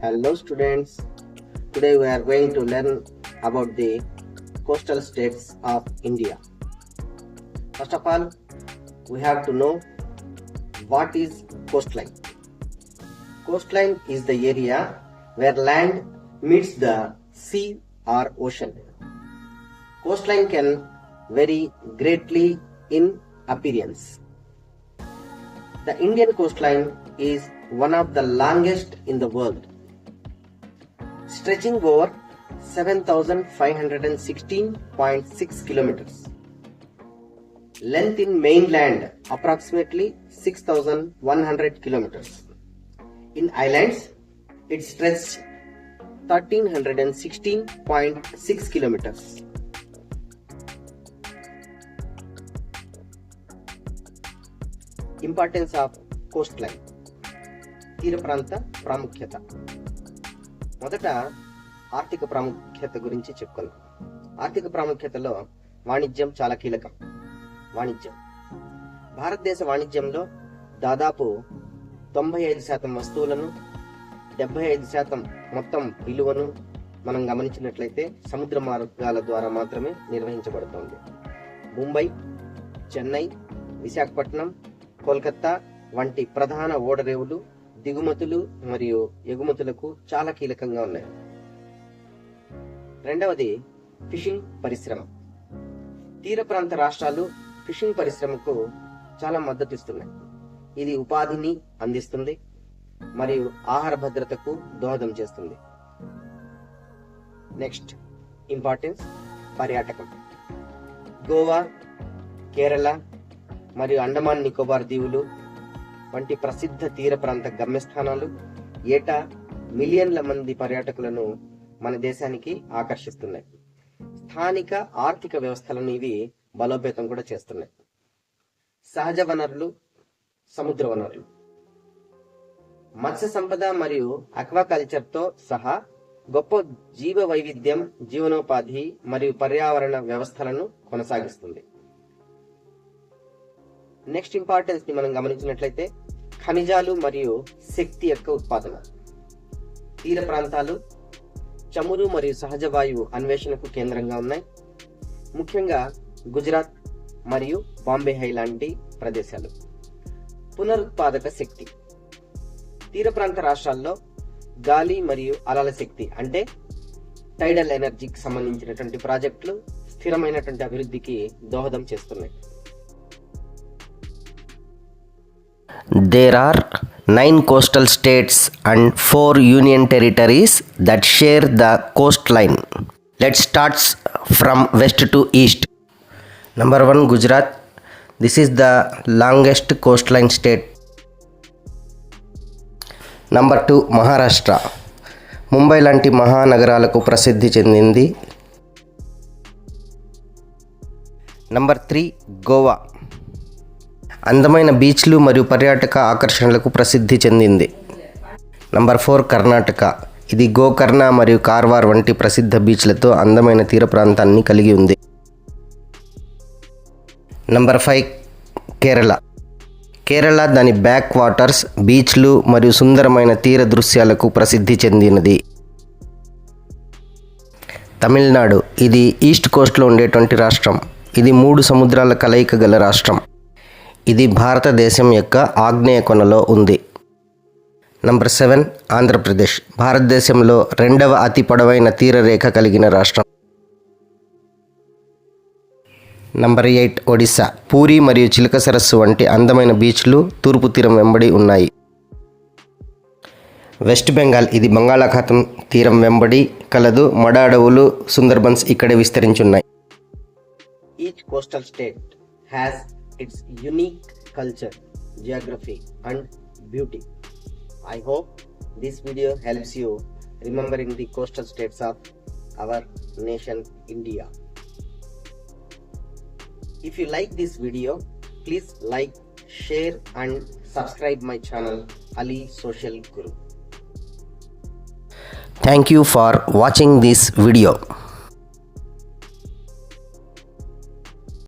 Hello students, today we are going to learn about the coastal states of India. First of all, we have to know what is coastline. Coastline is the area where land meets the sea or ocean. Coastline can vary greatly in appearance. The Indian coastline is one of the longest in the world, stretching over 7,516.6 kilometers. Length in mainland approximately 6,100 kilometers. In islands, it stretches 1,316.6 kilometers. Importance of Coast line, తీర ప్రాంత ప్రాముఖ్యత. మొదట ఆర్థిక ప్రాముఖ్యత గురించి చెప్పుకుందాం. ఆర్థిక ప్రాముఖ్యతలో వాణిజ్యం చాలా కీలకం. భారతదేశ వాణిజ్యంలో దాదాపు 95% వస్తువులను, 75% మొత్తం విలువను మనం గమనించినట్లయితే సముద్ర మార్గాల ద్వారా మాత్రమే నిర్వహించబడుతుంది. ముంబై, చెన్నై, విశాఖపట్నం, కోల్కతా వంటి ప్రధాన ఓడరేవులు దిగుమతులు మరియు ఎగుమతులకు చాలా కీలకంగా ఉన్నాయి. రెండవది ఫిషింగ్ పరిశ్రమ. తీర ప్రాంత రాష్ట్రాలు ఫిషింగ్ పరిశ్రమకు చాలా మద్దతిస్తున్నాయి. ఇది ఉపాధిని అందిస్తుంది మరియు ఆహార భద్రతకు దోహదం చేస్తుంది. నెక్స్ట్ ఇంపార్టెన్స్ పర్యాటకం. గోవా, కేరళ మరియు అండమాన్ నికోబార్ దీవులు వంటి ప్రసిద్ధ తీర ప్రాంత గమ్యస్థానాలు ఏటా మిలియన్ల మంది పర్యాటకులను మన దేశానికి ఆకర్షిస్తున్నాయి. స్థానిక ఆర్థిక వ్యవస్థలను ఇవి బలోపేతం కూడా చేస్తున్నాయి. సహజ వనరులు, సముద్ర వనరులు, మత్స్య సంపద మరియు అక్వాకల్చర్తో సహా గొప్ప జీవ వైవిధ్యం జీవనోపాధి మరియు పర్యావరణ వ్యవస్థలను కొనసాగిస్తుంది. నెక్స్ట్ ఇంపార్టెన్స్ ని మనం గమనించినట్లయితే ఖనిజాలు మరియు శక్తి యొక్క ఉత్పాదన. తీర ప్రాంతాలు చమురు మరియు సహజ వాయువు అన్వేషణకు కేంద్రంగా ఉన్నాయి. ముఖ్యంగా గుజరాత్ మరియు బాంబే హై లాంటి ప్రదేశాలు. పునరుత్పాదక శక్తి. తీర ప్రాంత రాష్ట్రాల్లో గాలి మరియు అలల శక్తి అంటే టైడల్ ఎనర్జీకి సంబంధించినటువంటి ప్రాజెక్టులు స్థిరమైనటువంటి అభివృద్ధికి దోహదం చేస్తున్నాయి. There are 9 coastal states and 4 union territories that share the coastline. Let's start from west to east. Number 1, Gujarat. This is the longest coastline state. Number 2, Maharashtra. Mumbai లాంటి మహానగరాలకు ప్రసిద్ధి చెందింది. నంబర్ 3, గోవా. అందమైన బీచ్లు మరియు పర్యాటక ఆకర్షణలకు ప్రసిద్ధి చెందింది. నంబర్ 4, కర్ణాటక. ఇది గోకర్ణ మరియు కార్వార్ వంటి ప్రసిద్ధ బీచ్లతో అందమైన తీర ప్రాంతాన్ని కలిగి ఉంది. నంబర్ 5, కేరళ. కేరళ దాని బ్యాక్ వాటర్స్, బీచ్లు మరియు సుందరమైన తీర దృశ్యాలకు ప్రసిద్ధి చెందినది. తమిళనాడు. ఇది ఈస్ట్ కోస్ట్లో ఉండేటువంటి రాష్ట్రం. ఇది 3 సముద్రాల కలయిక గల రాష్ట్రం. ఇది భారతదేశం యొక్క ఆగ్నేయ కొనలో ఉంది. నంబర్ 7, ఆంధ్రప్రదేశ్. భారతదేశంలో 2వ అతి పొడవైన తీరరేఖ కలిగిన రాష్ట్రం. నంబర్ 8, ఒడిశా. పూరి మరియు చిలక సరస్సు వంటి అందమైన బీచ్లు తూర్పు తీరం వెంబడి ఉన్నాయి. వెస్ట్ బెంగాల్. ఇది బంగాళాఖాతం తీరం వెంబడి కలదు. మడ అడవులు, సుందర్బన్స్ ఇక్కడే విస్తరించున్నాయి. Each coastal state has its unique culture, geography and beauty. I hope this video helps you remembering the coastal states of our nation India. If you like this video, please like, share and subscribe my channel Ali Social Guru. Thank you for watching this video.